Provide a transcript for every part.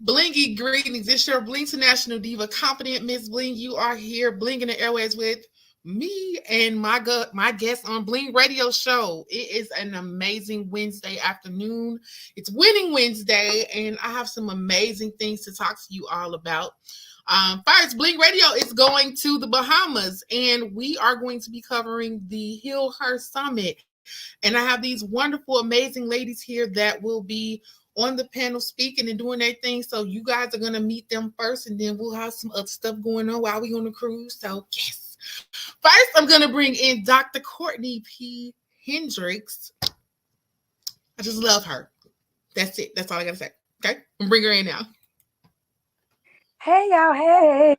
Blingy greetings. It's your Bling International Diva, Confident Miss Bling. You are here, Blingin the Airwaves with me and my guest on Bling Radio Show. It is an amazing Wednesday afternoon. It's Winning Wednesday, and I have some amazing things to talk to you all about. First, Bling Radio is going to the Bahamas, and we are going to be covering the HealHer Summit. And I have these wonderful, amazing ladies here that will be on the panel speaking and doing their thing. So you guys are going to meet them first, and then we'll have some other stuff going on while we're on the cruise. So, yes. First, I'm going to bring in Dr. Courtney P. Hendricks. I just love her. That's it. That's all I got to say. Okay? I'm bring her in now. Hey, y'all. Hey.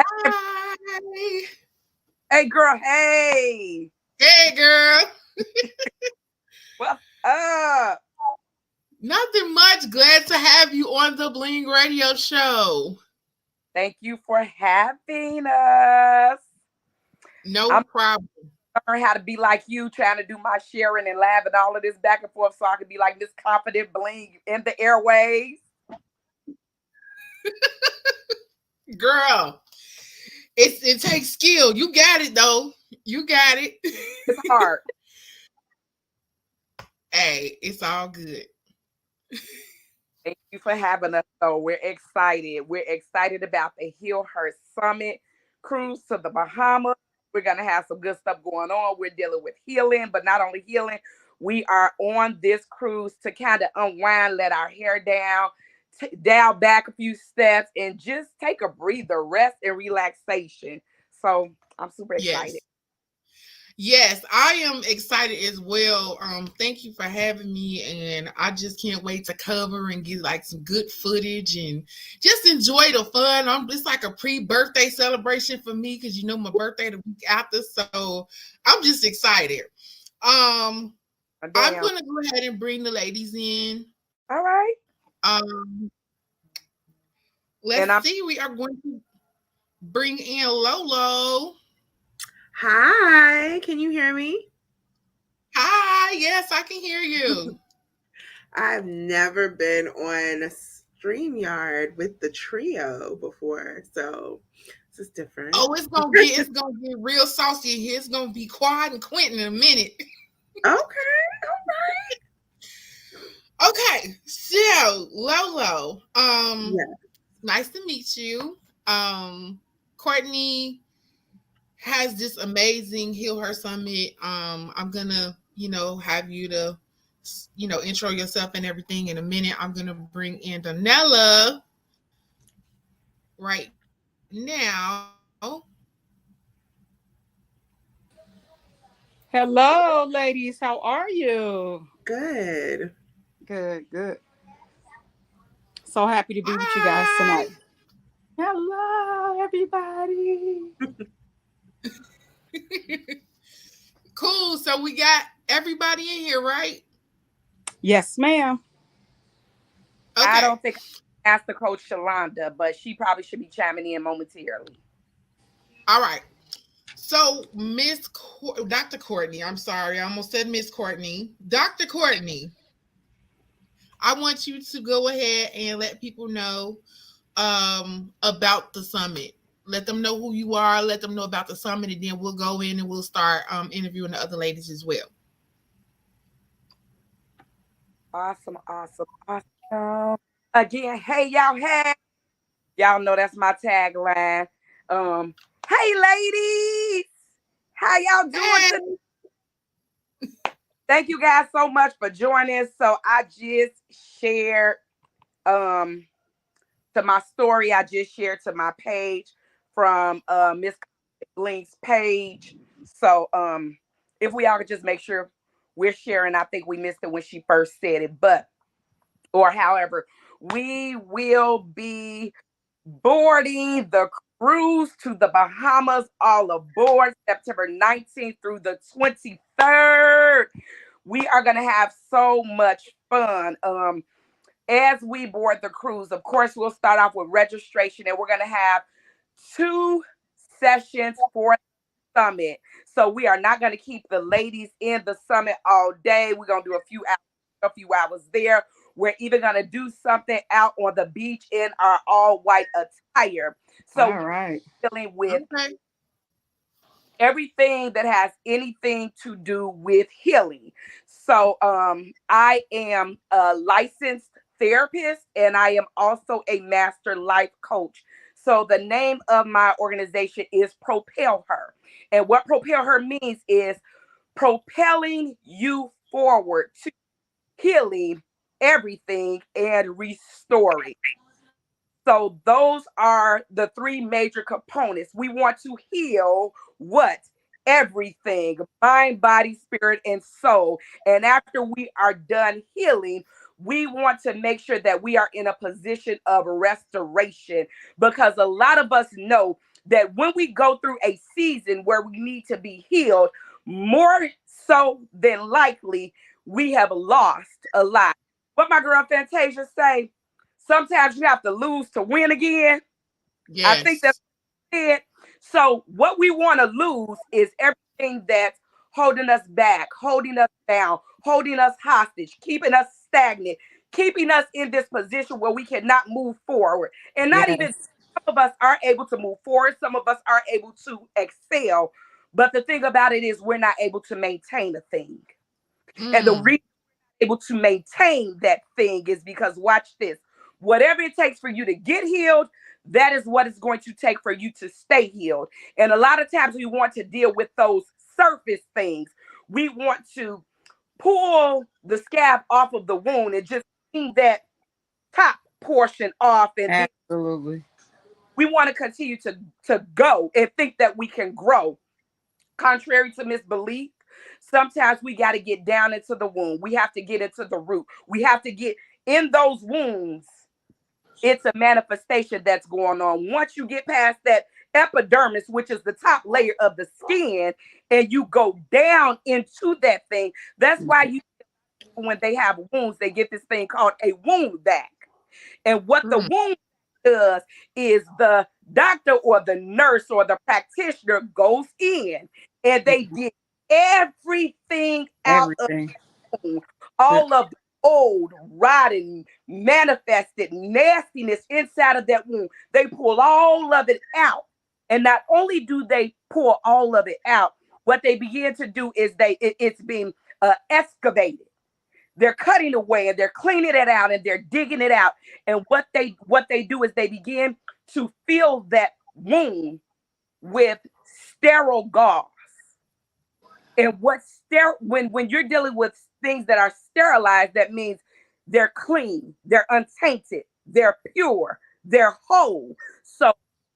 Hi. Hey, girl. Hey. Hey, girl. What's up? Nothing much. Glad to have you on the Bling Radio Show. Thank you for having us. No problem. Learn how to be like you, trying to do my sharing and laugh and all of this back and forth so I can be like Miss Confident Bling in the airways. Girl, it takes skill. You got it, though. You got it. It's hard. Hey, it's all good. Thank you for having us. So we're excited. We're excited about the HealHer Summit cruise to the Bahamas. We're going to have some good stuff going on. We're dealing with healing, but not only healing. We are on this cruise to kind of unwind, let our hair down, dial back a few steps, and just take a breather, rest and relaxation. So I'm super excited. Yes, I am excited as well. Thank you for having me, and I just can't wait to cover and get like some good footage and just enjoy the fun. It's like a pre-birthday celebration for me because you know my birthday the week after, so I'm just excited. I'm gonna go ahead and bring the ladies in. All right. Let's see. We are going to bring in Lolo. Hi, can you hear me? Hi, yes, I can hear you. I've never been on StreamYard with the trio before, so this is different. Oh, it's gonna get real saucy here. It's gonna be Quad and Quentin in a minute. Okay, all right. Okay, so Lolo, yeah. Nice to meet you. Courtney has this amazing HealHer Summit. I'm gonna, have you to, intro yourself and everything in a minute. I'm gonna bring in Donella right now. Hello, ladies. How are you? Good. Good. So happy to be with you guys tonight. Hello, everybody. Cool. So we got everybody in here, right? Yes, ma'am. Okay. I don't think I asked the coach Shalonda, but she probably should be chiming in momentarily. All right. So Dr. Courtney, I'm sorry, I almost said Miss Courtney. Dr. Courtney, I want you to go ahead and let people know about the summit. Let them know who you are. Let them know about the summit, and then we'll go in and we'll start interviewing the other ladies as well. Awesome. Again, hey, y'all. Hey. Y'all know that's my tagline. Hey, ladies. How y'all doing today? Thank you guys so much for joining us. So I just shared to my story. I just shared to my page from Miss Bling's page. So if we all could just make sure we're sharing. I think we missed it when she first said it, however, we will be boarding the cruise to the Bahamas, all aboard September 19th through the 23rd. We are going to have so much fun. As we board the cruise, of course, we'll start off with registration, and we're going to have 2 sessions for the summit. So we are not going to keep the ladies in the summit all day. We're going to do a few hours there. We're even going to do something out on the beach in our all white attire. So All right. we're dealing with Okay. everything that has anything to do with healing. So I am a licensed therapist and I am also a master life coach. So the name of my organization is Propel Her. And what Propel Her means is propelling you forward to healing everything and restoring. So those are the three major components. We want to heal what? Everything, mind, body, spirit, and soul. And after we are done healing, we want to make sure that we are in a position of restoration because a lot of us know that when we go through a season where we need to be healed, more so than likely, we have lost a lot. What my girl Fantasia say? Sometimes you have to lose to win again. I think Yes. that's it. So what we want to lose is everything that's holding us back, holding us down, holding us hostage, keeping us stagnant, keeping us in this position where we cannot move forward. And not even Yes. some of us are able to move forward, some of us are able to excel. But the thing about it is we're not able to maintain a thing. And the Mm. reason able to maintain that thing is because watch this. Whatever it takes for you to get healed, that is what it's going to take for you to stay healed. And a lot of times we want to deal with those surface things. We want to pull the scab off of the wound and just clean that top portion off. And then Absolutely. we want to continue to go and think that we can grow. Contrary to misbelief, sometimes we got to get down into the wound. We have to get into the root. We have to get in those wounds. It's a manifestation that's going on. Once you get past that epidermis, which is the top layer of the skin, and you go down into that thing, that's why you when they have wounds, they get this thing called a wound vac. And what the Mm. wound does is the doctor or the nurse or the practitioner goes in and they dig everything out of Everything. the wound, all of the old, rotten, manifested nastiness inside of that wound. They pull all of it out. And not only do they pull all of it out, what they begin to do is it's being excavated. They're cutting away and they're cleaning it out and they're digging it out. And what they do is they begin to fill that wound with sterile gauze. And when you're dealing with things that are sterilized, that means they're clean, they're untainted, they're pure, they're whole. So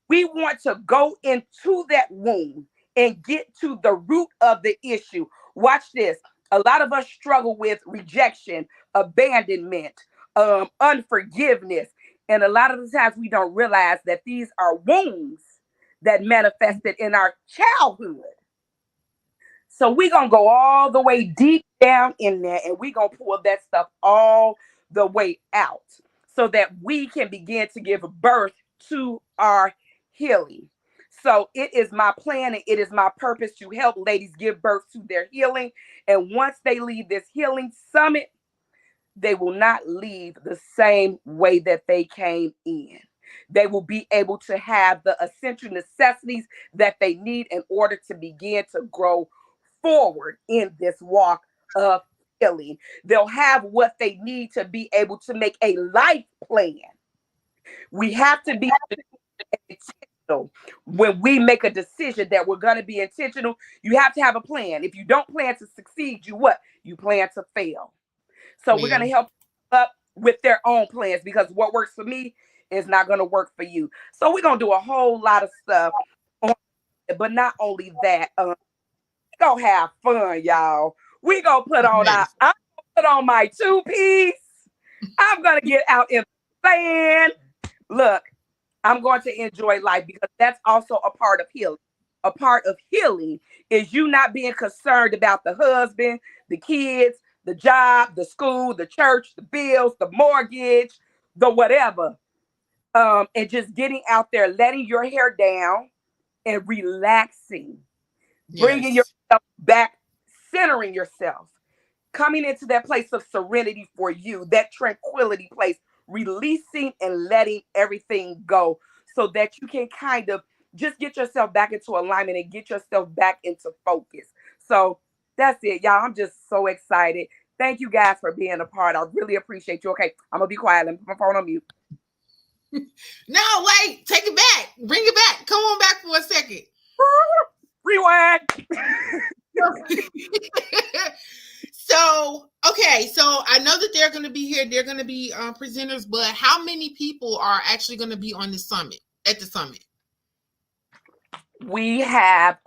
we want to go into that wound and get to the root of the issue. Watch this. A lot of us struggle with rejection, abandonment, unforgiveness. And a lot of the times we don't realize that these are wounds that manifested in our childhood. So we're going to go all the way deep down in there and we're going to pull that stuff all the way out so that we can begin to give birth to our healing. So it is my plan and it is my purpose to help ladies give birth to their healing. And once they leave this healing summit, they will not leave the same way that they came in. They will be able to have the essential necessities that they need in order to begin to grow forward in this walk of healing. They'll have what they need to be able to make a life plan. We have to be intentional. When we make a decision that we're going to be intentional, you have to have a plan. If you don't plan to succeed, you what? You plan to fail. So we're going to Well, help up with their own plans because what works for me is not going to work for you. So we're going to do a whole lot of stuff on it, but not only that, we going to have fun, y'all. We going to put on yes. I'm gonna put on my two-piece. I'm going to get out in the sand. Look, I'm going to enjoy life because that's also a part of healing. A part of healing is you not being concerned about the husband, the kids, the job, the school, the church, the bills, the mortgage, the whatever. And just getting out there, letting your hair down and relaxing, bringing Yes. yourself back, centering yourself, coming into that place of serenity for you, that tranquility place, releasing and letting everything go so that you can kind of just get yourself back into alignment and get yourself back into focus. So that's it, y'all. I'm just so excited. Thank you guys for being a part. I really appreciate you. Okay, I'm gonna be quiet. Let me put my phone on mute. No, wait, take it back. Bring it back. Come on back for a second. Rewind. So, okay, so I know that they're going to be here. They're going to be presenters, but how many people are actually going to be on the summit, at the summit? We have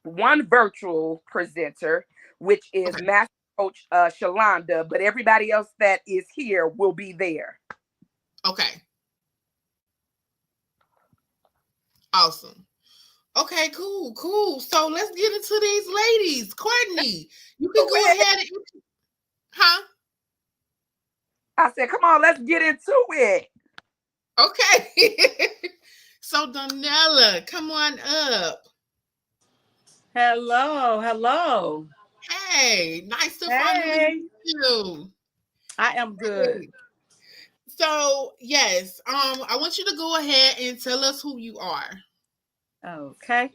one virtual presenter, which is Okay. Master Coach Shalonda, but everybody else that is here will be there. Okay. Awesome. Okay, cool. So let's get into these ladies. Courtney, you can go ahead and, huh? I said, come on, let's get into it. Okay. So Donella, come on up. Hello. Hey, nice to finally Hey, meet you. I am good. Hey. So yes, I want you to go ahead and tell us who you are. Okay.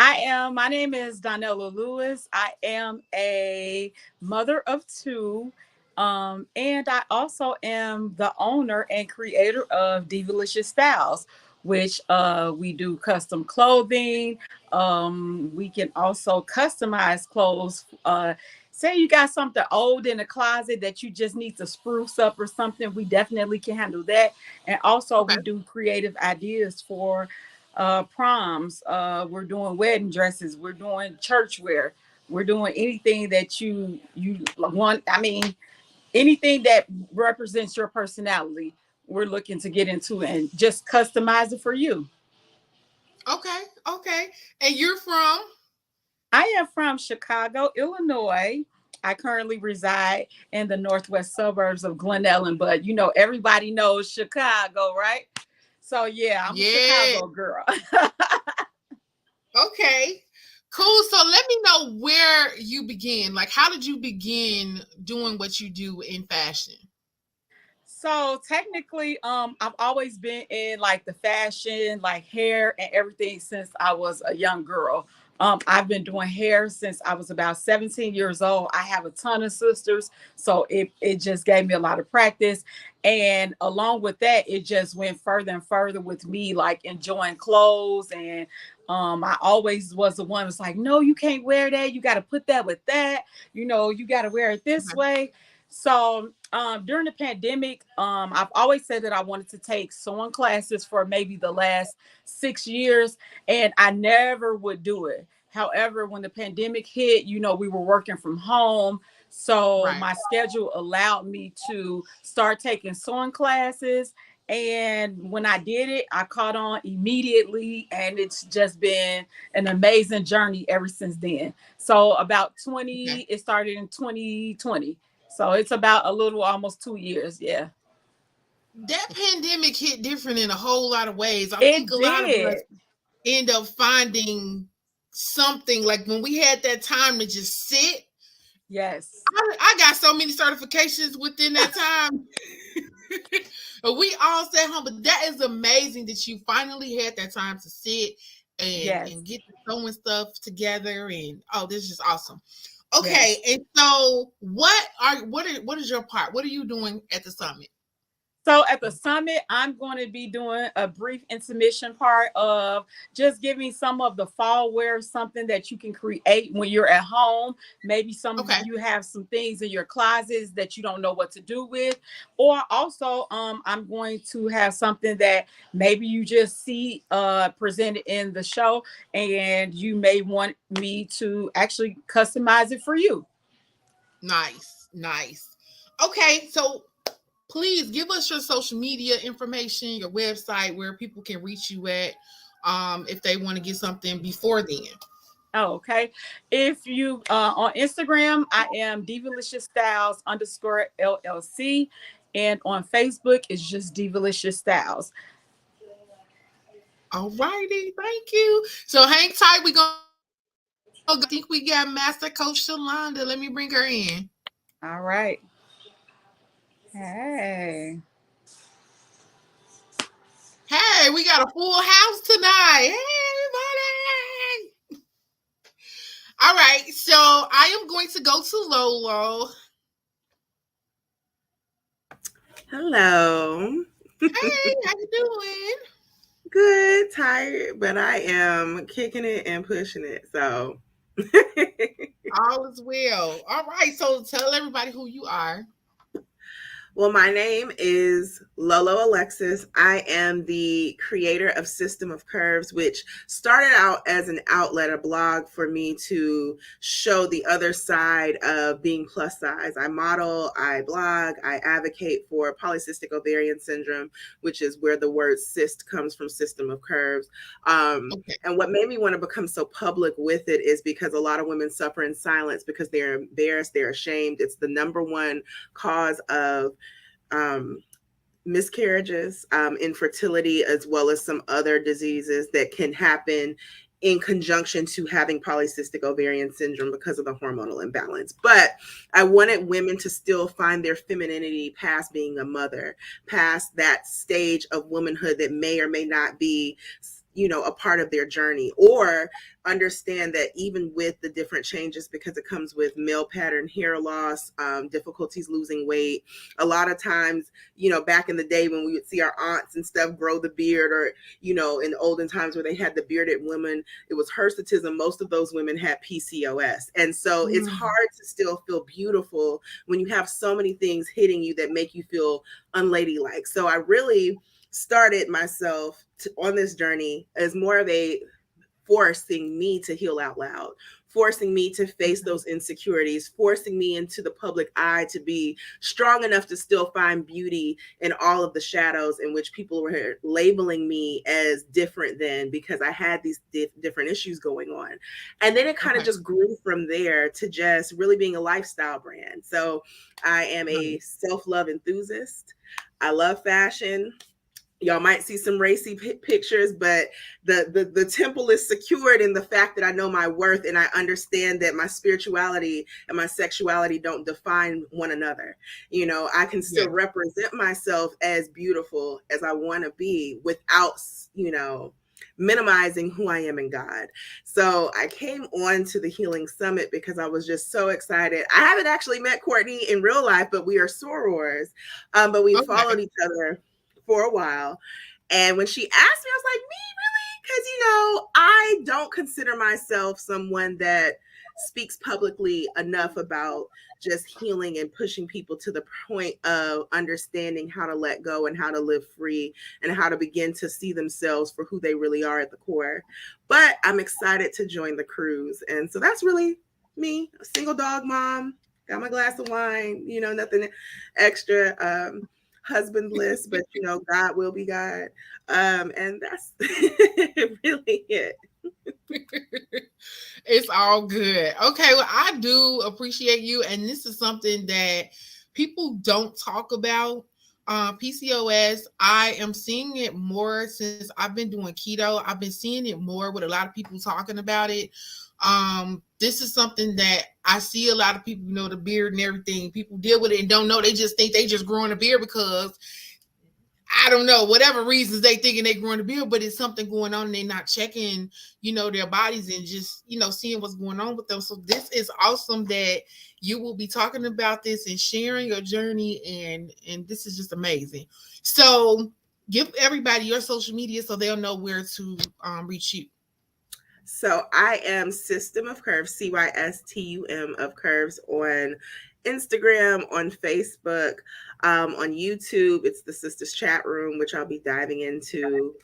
My name is Donella Lewis. I am a mother of two. And I also am the owner and creator of Divalicious Styles, which we do custom clothing. We can also customize clothes. Say you got something old in the closet that you just need to spruce up or something, we definitely can handle that. And also Okay. we do creative ideas for proms. We're doing wedding dresses. We're doing church wear. We're doing anything that you want. I mean, anything that represents your personality. We're looking to get into and just customize it for you. Okay. And you're from? I am from Chicago, Illinois. I currently reside in the northwest suburbs of Glen Ellen, but everybody knows Chicago, right? So yeah, I'm a Yeah. Chicago girl. Okay. Cool. So let me know where you began. Like, how did you begin doing what you do in fashion? So technically, I've always been in like the fashion, like hair and everything since I was a young girl. I've been doing hair since I was about 17 years old. I have a ton of sisters, so it just gave me a lot of practice. And along with that, it just went further and further with me, like enjoying clothes. And I always was the one that's like, no, you can't wear that. You got to put that with that. You got to wear it this Okay. way. So during the pandemic, I've always said that I wanted to take sewing classes for maybe the last 6 years, and I never would do it. However, when the pandemic hit, we were working from home. So Right. my schedule allowed me to start taking sewing classes. And when I did it, I caught on immediately, and it's just been an amazing journey ever since then. So about Okay. it started in 2020. So it's about a little almost 2 years. Yeah. That pandemic hit different in a whole lot of ways. I think It a lot of us did. end up finding something like when we had that time to just sit. Yes. I got so many certifications within that time. We all stay home, but that is amazing that you finally had that time to sit Yes. and get the sewing stuff together. And oh, this is just awesome. Yes. Okay, and so what is your part? What are you doing at the summit? So at the summit, I'm going to be doing a brief intermission part of just giving some of the fall wear, something that you can create when you're at home. Maybe some of Okay, you have some things in your closets that you don't know what to do with. Or also, I'm going to have something that maybe you just see presented in the show, and you may want me to actually customize it for you. nice. Okay, so please give us your social media information, your website, where people can reach you at, if they want to get something before then. Oh, okay. If you on Instagram, I am Divalicious Styles underscore LLC. And on Facebook, it's just Divalicious Styles. All righty, thank you. So hang tight. We're gonna I think we got Master Coach Shalonda. Let me bring her in. All right. Hey. Hey, we got a full house tonight. Hey, everybody. All right, so I am going to go to Lolo. Hello. Hey, how you doing? Good, tired, but I am kicking it and pushing it. So, All is well. All right, so tell everybody who you are. well, my name is Lolo Alexis. I am the creator of System of Curves, which started out as an outlet, a blog for me to show the other side of being plus size. I model, I blog, I advocate for polycystic ovarian syndrome, which is where the word cyst comes from, System of Curves. Okay. And what made me want to become so public with it is because a lot of women suffer in silence because they're embarrassed, they're ashamed. It's the number one cause of um, miscarriages, infertility, as well as some other diseases that can happen in conjunction to having polycystic ovarian syndrome because of the hormonal imbalance. But I wanted women to still find their femininity past being a mother, past that stage of womanhood that may or may not be, a part of their journey, or understand that even with the different changes, because it comes with male pattern hair loss, difficulties losing weight. A lot of times, back in the day when we would see our aunts and stuff grow the beard, or, in olden times where they had the bearded women, it was hirsutism. Most of those women had PCOS. And so it's Mm. hard to still feel beautiful when you have so many things hitting you that make you feel unladylike. So I really started myself on this journey as more of a forcing me to heal out loud, forcing me to face those insecurities, forcing me into the public eye to be strong enough to still find beauty in all of the shadows in which people were labeling me as different than, because I had these different issues going on. And then it kind of Okay. just grew from there to just really being a lifestyle brand. So I am a Nice. self-love enthusiast. I love fashion. Y'all might see some racy pictures, but the temple is secured in the fact that I know my worth, and I understand that my spirituality and my sexuality don't define one another. I can Yeah. still represent myself as beautiful as I want to be without, minimizing who I am in God. So I came on to the Healing Summit because I was just so excited. I haven't actually met Courtney in real life, but we are sorors. But we Okay. followed each other for a while. And when she asked me, I was like, me, really? Because, I don't consider myself someone that speaks publicly enough about just healing and pushing people to the point of understanding how to let go and how to live free and how to begin to see themselves for who they really are at the core. But I'm excited to join the cruise. And so that's really me, a single dog mom, got my glass of wine, nothing extra. Husbandless, but God will be God. And that's really it. It's all good. Okay, well, I do appreciate you, and this is something that people don't talk about. PCOS, I am seeing it more since I've been doing keto. I've been seeing it more with a lot of people talking about it. This is something that I see a lot of people, the beard and everything. People deal with it and don't know. They just think they just growing a beard because I don't know, whatever reasons they thinking they growing a beard, but it's something going on and they're not checking, their bodies and just, seeing what's going on with them. So this is awesome that you will be talking about this and sharing your journey, and this is just amazing. So give everybody your social media so they'll know where to reach you. So I am System of Curves, CYSTUM of Curves, on Instagram, on Facebook, on YouTube. It's the Sisters Chat Room, which I'll be diving into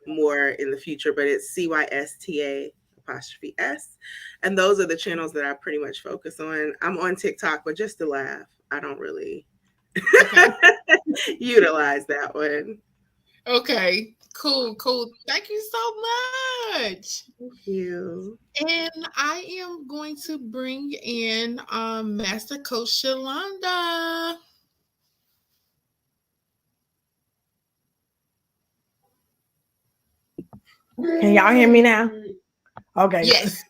more in the future, but it's CYSTA apostrophe S. And those are the channels that I pretty much focus on. I'm on TikTok, but just to laugh. I don't really Okay. utilize that one. Okay. Cool. Cool. Thank you so much. Thank you. And I am going to bring in Master Coach Shalonda. Can y'all hear me now? Okay. Yes.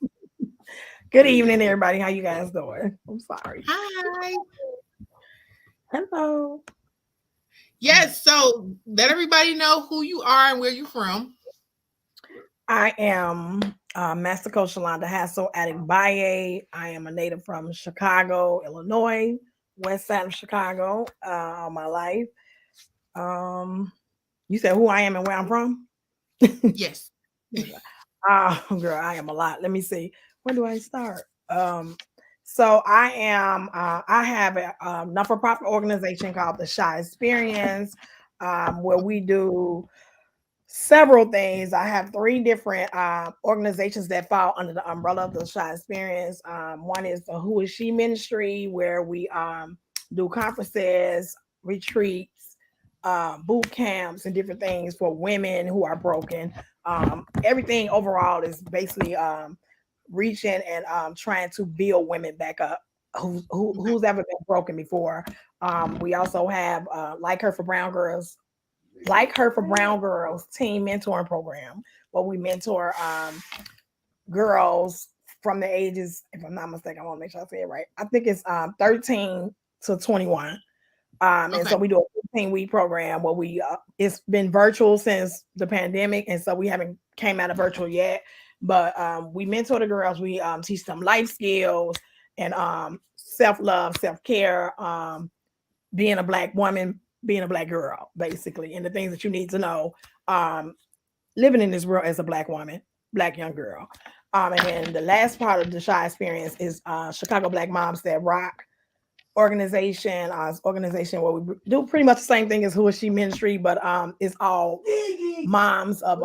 Good evening, everybody. How you guys doing? I'm sorry. Hi. Hello. Yes, so let everybody know who you are and where you're from. I am Master Coach Shalonda Hassel Adigbaye. I am a native from Chicago, Illinois, west side of Chicago, all my life. You said who I am and where I'm from? Yes. Girl, I am a lot. Let me see. Where do I start? So I am. I have a not-for-profit organization called the Shy Experience, where we do several things. I have three different organizations that fall under the umbrella of the Shy Experience. One is the Who Is She Ministry, where we do conferences, retreats, boot camps, and different things for women who are broken. Everything overall is basically reaching and trying to build women back up who's ever been broken before. We also have like her for brown girls teen mentoring program where we mentor girls from the ages, if I'm not mistaken, I want to make sure I say it right, I think it's 13 to 21. And Okay. so we do a 15-week program where we it's been virtual since the pandemic, and so we haven't came out of virtual yet. But we mentor the girls. We teach them life skills and self-love, self-care, being a black woman, being a black girl, basically, and the things that you need to know living in this world as a black woman, black young girl. And then the last part of the Shy Experience is Chicago Black Moms That Rock organization. Organization where we do pretty much the same thing as Who Is She Ministry, but it's all moms of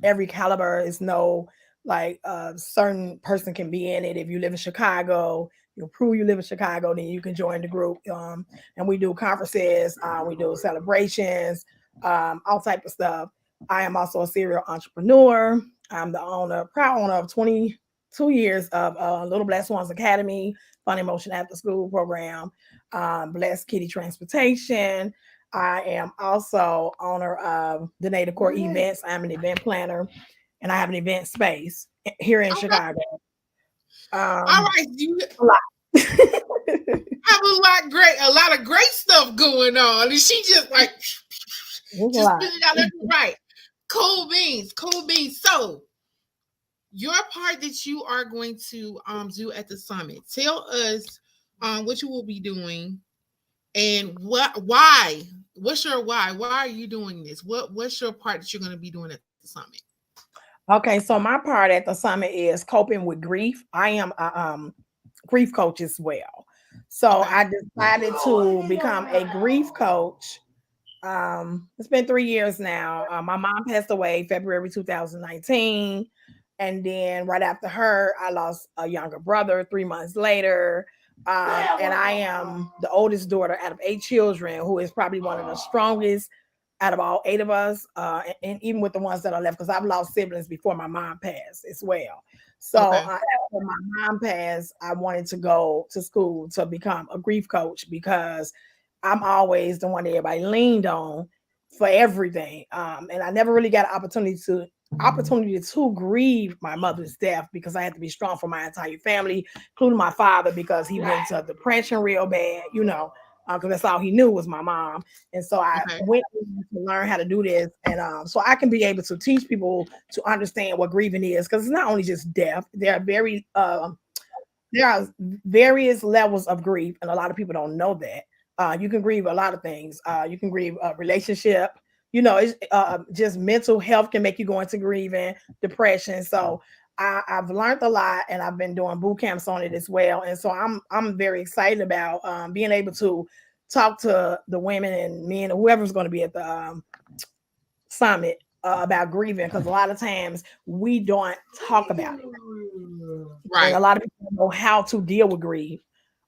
every caliber. It's no like a certain person can be in it. If you live in Chicago, you prove you live in Chicago, then you can join the group. And we do conferences, we do celebrations, all type of stuff. I am also a serial entrepreneur. I'm the proud owner of 22 years of Little Black Swans Academy, Fun Emotion After School program, Blessed Kitty Transportation. I am also owner of the Native Core Events. I'm an event planner, and I have an event space here in Okay. Chicago. All right. You A lot. have a lot of great stuff going on. And she just like There's a just lot. spit it out left and right. Cool beans, cool beans. So your part that you are going to do at the summit. Tell us what you will be doing and why. What's your why? Why are you doing this? What's your part that you're going to be doing at the summit? Okay, so my part at the summit is coping with grief. I am a grief coach as well. So Okay. I decided to become a grief coach. It's been 3 years now. My mom passed away February 2019. And then right after her, I lost a younger brother 3 months later. And I am the oldest daughter out of 8 children, who is probably one of the strongest out of all 8 of us, and even with the ones that are left, because I've lost siblings before my mom passed as well. So Okay. after my mom passed, I wanted to go to school to become a grief coach because I'm always the one that everybody leaned on for everything. And I never really got an opportunity to grieve my mother's death because I had to be strong for my entire family, including my father, because he went into depression real bad, because that's all he knew was my mom. And so I Okay. went to learn how to do this, and so I can be able to teach people to understand what grieving is, because it's not only just death. There are various levels of grief, and a lot of people don't know that. You can grieve a lot of things. You can grieve a relationship. It's just mental health can make you go into grieving, depression. So I've learned a lot, and I've been doing boot camps on it as well. And so I'm very excited about being able to talk to the women and men or whoever's going to be at the summit about grieving, because a lot of times we don't talk about it, and Right. a lot of people don't know how to deal with grief,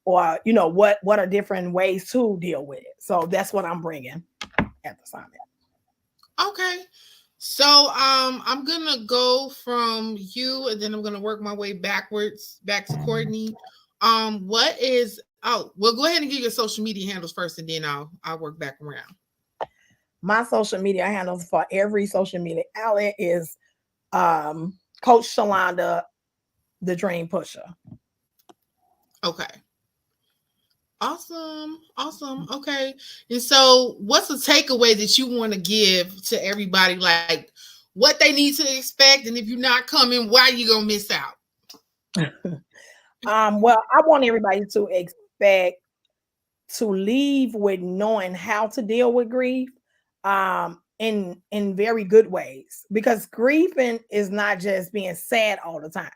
or what are different ways to deal with it. So that's what I'm bringing at the summit. Okay. So I'm gonna go from you and then I'm gonna work my way backwards back to Courtney. What is well, go ahead and give your social media handles first and then I'll work back around. My social media handles for every social media outlet is Coach Shalonda the Dream Pusher. Okay. Awesome. Okay. And so what's a takeaway that you want to give to everybody? Like what they need to expect, and if you're not coming, why you gonna miss out? Well, I want everybody to expect to leave with knowing how to deal with grief in very good ways, because grieving is not just being sad all the time.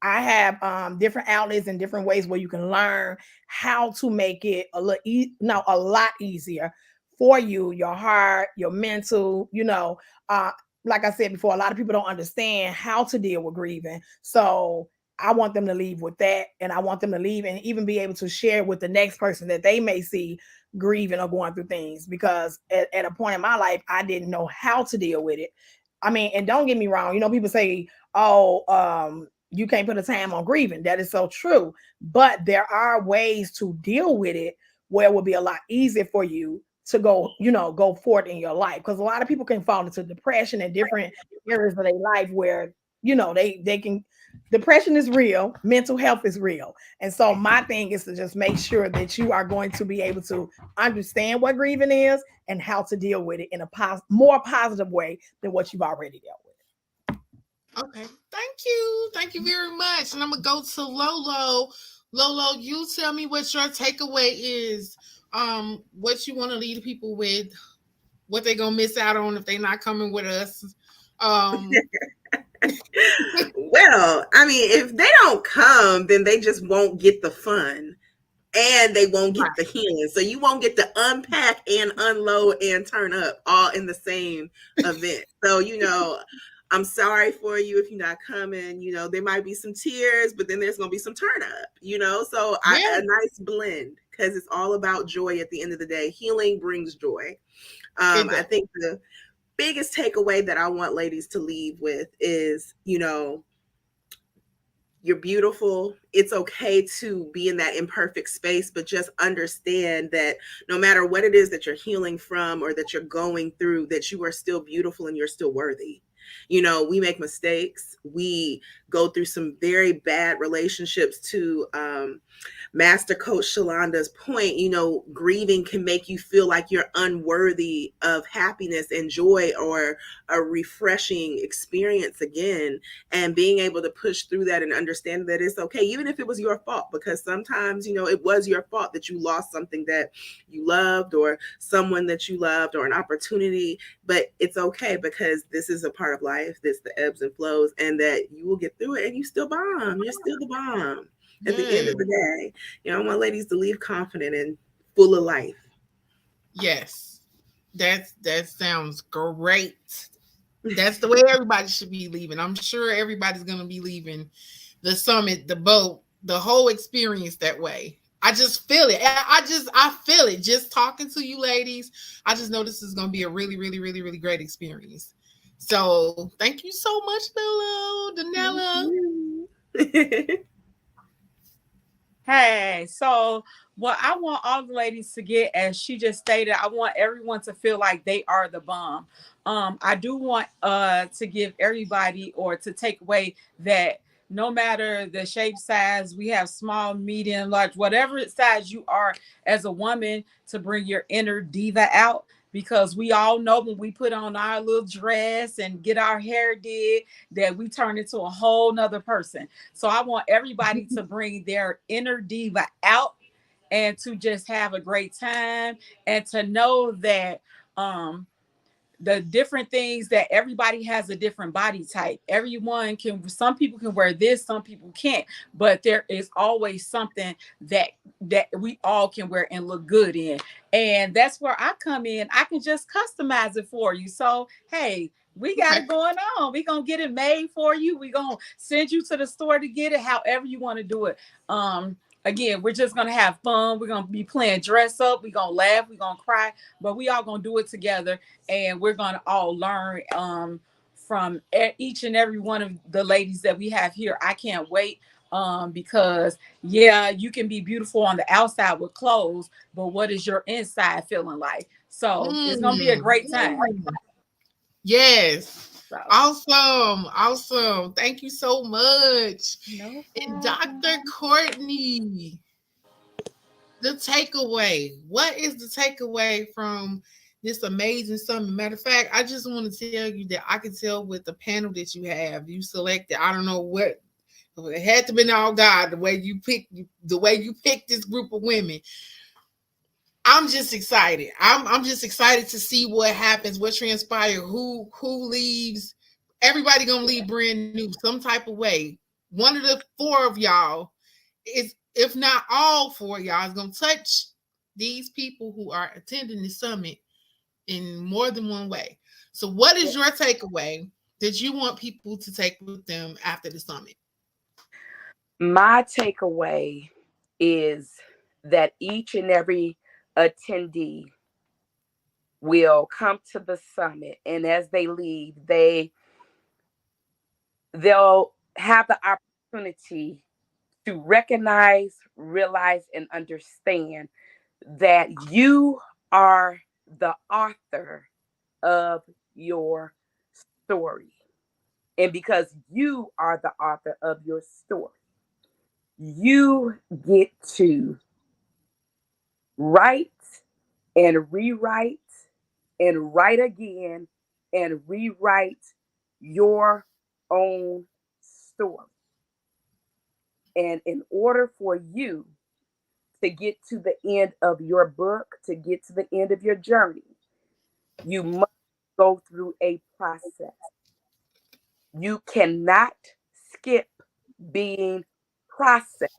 I have different outlets and different ways where you can learn how to make it a lot easier for you, your heart, your mental, uh like I said before, a lot of people don't understand how to deal with grieving. So I want them to leave with that, and I want them to leave and even be able to share with the next person that they may see grieving or going through things, because at a point in my life I didn't know how to deal with it. I mean, and don't get me wrong, people say, oh, you can't put a time on grieving. That is so true. But there are ways to deal with it where it will be a lot easier for you to go forward in your life. Because a lot of people can fall into depression in different areas of their life where, they can. Depression is real, mental health is real. And so my thing is to just make sure that you are going to be able to understand what grieving is and how to deal with it in a more positive way than what you've already dealt with. Okay. Thank you very much. And I'm gonna go to Lolo. Lolo, you tell me what your takeaway is. What you want to leave people with, what they're gonna miss out on if they're not coming with us. Um Well, I mean, if they don't come, then they just won't get the fun and they won't get the healing. So you won't get to unpack and unload and turn up all in the same event. So, I'm sorry for you if you're not coming. There might be some tears, but then there's going to be some turn up, so a nice blend, because it's all about joy at the end of the day. Healing brings joy. I think the biggest takeaway that I want ladies to leave with is, you're beautiful. It's okay to be in that imperfect space, but just understand that no matter what it is that you're healing from or that you're going through, that you are still beautiful and you're still worthy. We make mistakes. We go through some very bad relationships to Master Coach Shalanda's point. Grieving can make you feel like you're unworthy of happiness and joy or a refreshing experience again. And being able to push through that and understand that it's okay, even if it was your fault, because sometimes, it was your fault that you lost something that you loved or someone that you loved or an opportunity, but it's okay because this is a part of life. This the ebbs and flows, and that you will get through it and you still bomb. You're still the bomb. At the end of the day, I want ladies to leave confident and full of life. Yes, that sounds great. That's the way everybody should be leaving. I'm sure everybody's gonna be leaving the summit, the boat, the whole experience that way. I just feel it. I feel it. Just talking to you ladies, I just know this is gonna be a really, really, really, really great experience. So thank you so much, Lolo, Danella. Hey, so what I want all the ladies to get, as she just stated, I want everyone to feel like they are the bomb. I do want to give everybody, or to take away, that no matter the shape, size, we have small, medium, large, whatever size you are as a woman, to bring your inner diva out. Because we all know when we put on our little dress and get our hair did, that we turn into a whole nother person. So I want everybody to bring their inner diva out and to just have a great time, and to know that the different things, that everybody has a different body type. Some people can wear this, some people can't, but there is always something that we all can wear and look good in. And that's where I come in. I can just customize it for you. So, hey, we got it going on. We're going to get it made for you. We're going to send you to the store to get it, however you want to do it. Again, we're just going to have fun. We're going to be playing dress up. We're going to laugh. We're going to cry, but we all going to do it together. And we're going to all learn from each and every one of the ladies that we have here. I can't wait, because you can be beautiful on the outside with clothes, but what is your inside feeling like? So it's going to be a great time. Yes. So Awesome. Thank you so much. no And problem. Dr. Courtney, the takeaway. What is the takeaway from this amazing summit? Matter of fact, I just want to tell you that I can tell with the panel that you have, you selected. I don't know what it had to be all God the way you picked this group of women. I'm just excited. I'm just excited to see what happens, what transpires, who leaves. Everybody gonna leave brand new, some type of way. One of the four of y'all is, if not all four of y'all, is gonna touch these people who are attending the summit in more than one way. So, what is your takeaway that you want people to take with them after the summit? My takeaway is that each and every attendee will come to the summit, and as they leave, they'll have the opportunity to recognize, realize, and understand that you are the author of your story. And because you are the author of your story, you get to write and rewrite and write again and rewrite your own story. And in order for you to get to the end of your book, to get to the end of your journey, you must go through a process. You cannot skip being processed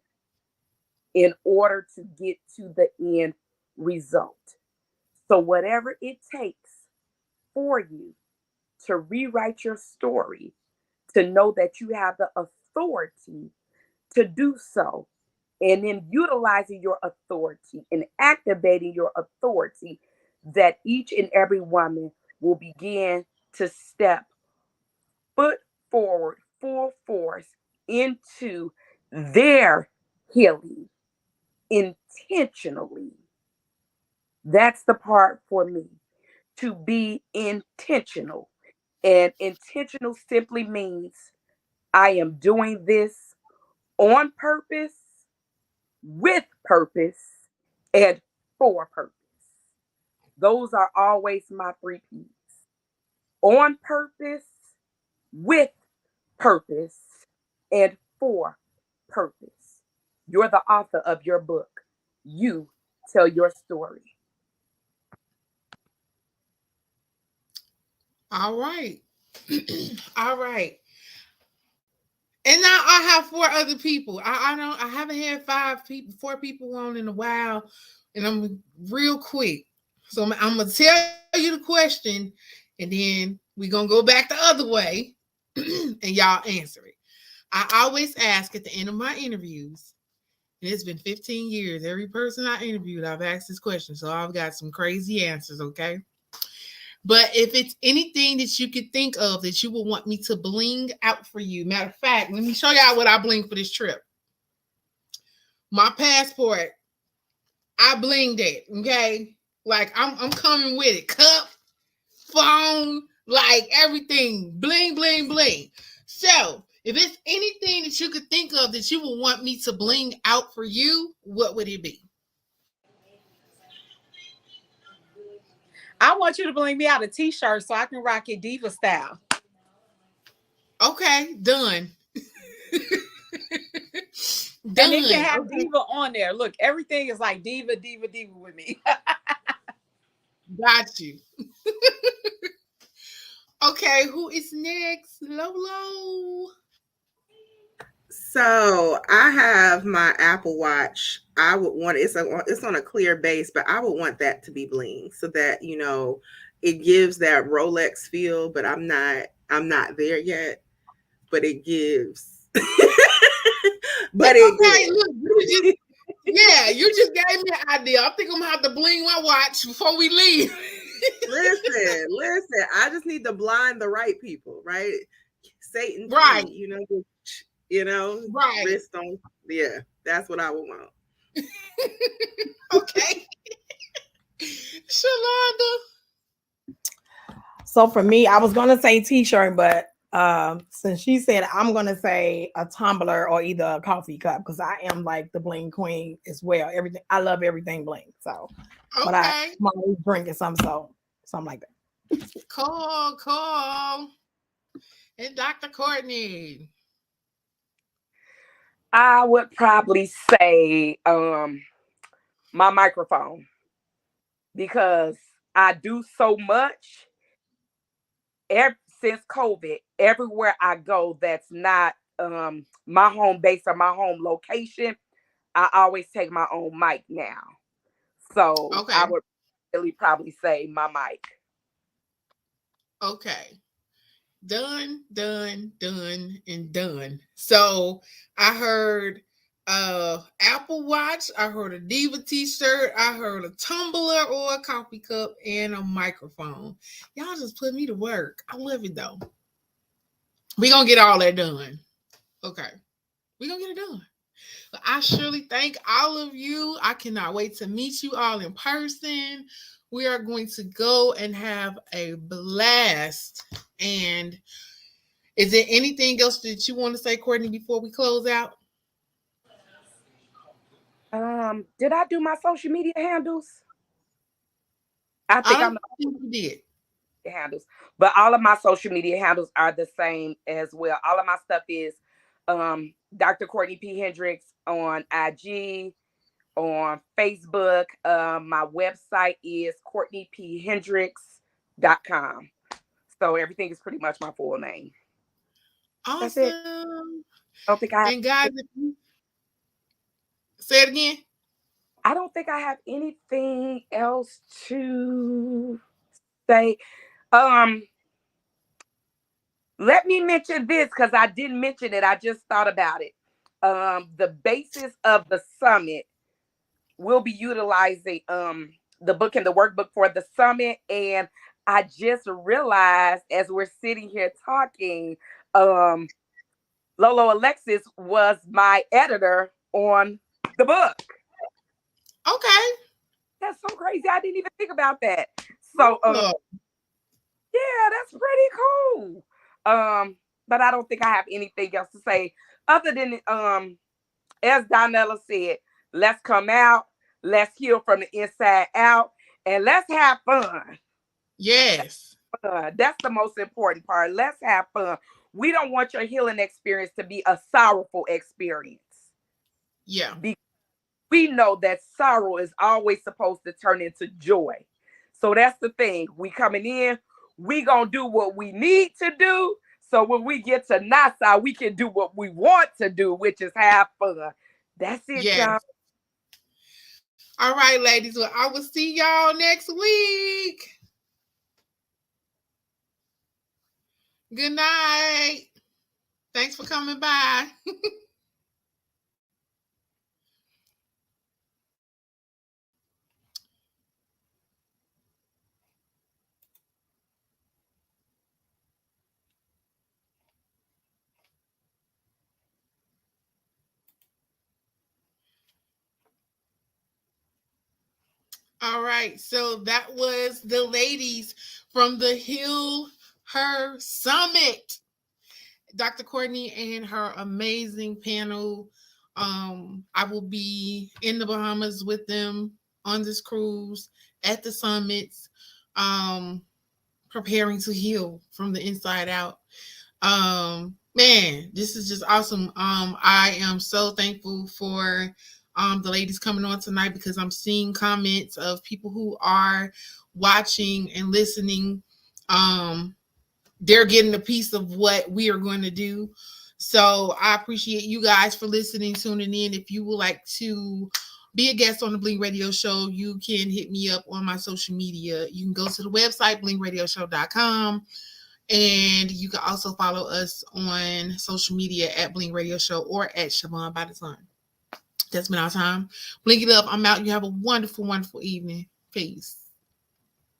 in order to get to the end result. So, whatever it takes for you to rewrite your story, to know that you have the authority to do so, and then utilizing your authority and activating your authority, that each and every woman will begin to step foot forward, full force into their healing intentionally. That's the part for me, to be intentional. And intentional simply means I am doing this on purpose, with purpose, and for purpose. Those are always my three P's. On purpose, with purpose, and for purpose. You're the author of your book. You tell your story. All right. All right. And now I have four other people. I haven't had four people on in a while, and I'm real quick. So I'm gonna tell you the question, and then we're gonna go back the other way, and y'all answer it. I always ask at the end of my interviews, and it's been 15 years. Every person I interviewed, I've asked this question, so I've got some crazy answers. Okay. But if it's anything that you could think of that you would want me to bling out for you, matter of fact, let me show y'all what I bling for this trip. My passport, I blinged it. Okay, like I'm coming with it. Cup, phone, like everything, bling, bling, bling. So if it's anything that you could think of that you would want me to bling out for you, what would it be? I want you to bling me out a t-shirt so I can rock it diva style. Okay, done. And it can Done. have Okay, diva on there. Look, everything is like diva, diva, diva with me. got you. Okay, who is next? Lolo. So I have my Apple Watch. I would want it's on a clear base, but I would want that to be bling so that it gives that Rolex feel. But I'm not there yet. But it gives. But It's it okay. gives. Look, you just gave me an idea. I think I'm gonna have to bling my watch before we leave. Listen. I just need to blind the right people, right? Satan Right, flee, right. wrist on. Yeah, that's what I would want. Okay. Shalonda. So for me, I was gonna say t-shirt, but since she said, I'm gonna say a tumbler or either a coffee cup because I am like the bling queen as well. Everything I love everything bling. So, but I'm Okay. always drinking something like that. Cool, cool. And Dr. Courtney. I would probably say my microphone because I do so much since COVID. Everywhere I go, that's not my home base or my home location. I always take my own mic now, so I Okay. would really probably say my mic. Okay. Done, done, done, and done. So I heard Apple Watch, I heard a Diva t-shirt, I heard a tumbler or a coffee cup and a microphone. Y'all just put me to work. I love it though. We gonna get all that done. Okay. We gonna get it done. But I surely thank all of you. I cannot wait to meet you all in person. We are going to go and have a blast. And is there anything else that you want to say, Courtney, before we close out? Did I do my social media handles? I I think I'm don't think you did. the handles, but all of my social media handles are the same as well. All of my stuff is Dr. Courtney P. Hendricks on IG, on Facebook. My website is CourtneyPHendricks.com. So everything is pretty much my full name. That's it. Awesome. I don't think I have And guys, if you say it again. I don't think I have anything else to say. Um, Let me mention this because I didn't mention it. I just thought about it. The basis of the summit will be utilizing the book and the workbook for the summit. And I just realized as we're sitting here talking, um, Lolo Alexis was my editor on the book. Okay. That's so crazy. I didn't even think about that. So Awesome. yeah, that's pretty cool. But I don't think I have anything else to say other than as Donella said, let's come out, let's heal from the inside out, and let's have fun. Yes. That's the most important part. Let's have fun. We don't want your healing experience to be a sorrowful experience. Yeah. We know that sorrow is always supposed to turn into joy. So that's the thing. We coming in, we gonna do what we need to do. So when we get to Nassau, we can do what we want to do, which is have fun. That's it, Yes. y'all. All right, ladies. Well, I will see y'all next week. Good night. Thanks for coming by. All right. So that was the ladies from the HealHer Summit. Dr. Courtney and her amazing panel. I will be in the Bahamas with them on this cruise at the summits, preparing to heal from the inside out. Man, this is just awesome. I am so thankful for the ladies coming on tonight because I'm seeing comments of people who are watching and listening. They're getting a piece of what we are going to do. So I appreciate you guys for listening, tuning in. If you would like to be a guest on the Bling Radio Show, you can hit me up on my social media. You can go to the website, blingradioshow.com. And you can also follow us on social media at Bling Radio Show or at Siobhan by the Sun. That's been our time. Blink it up. I'm out. You have a wonderful, wonderful evening. Peace.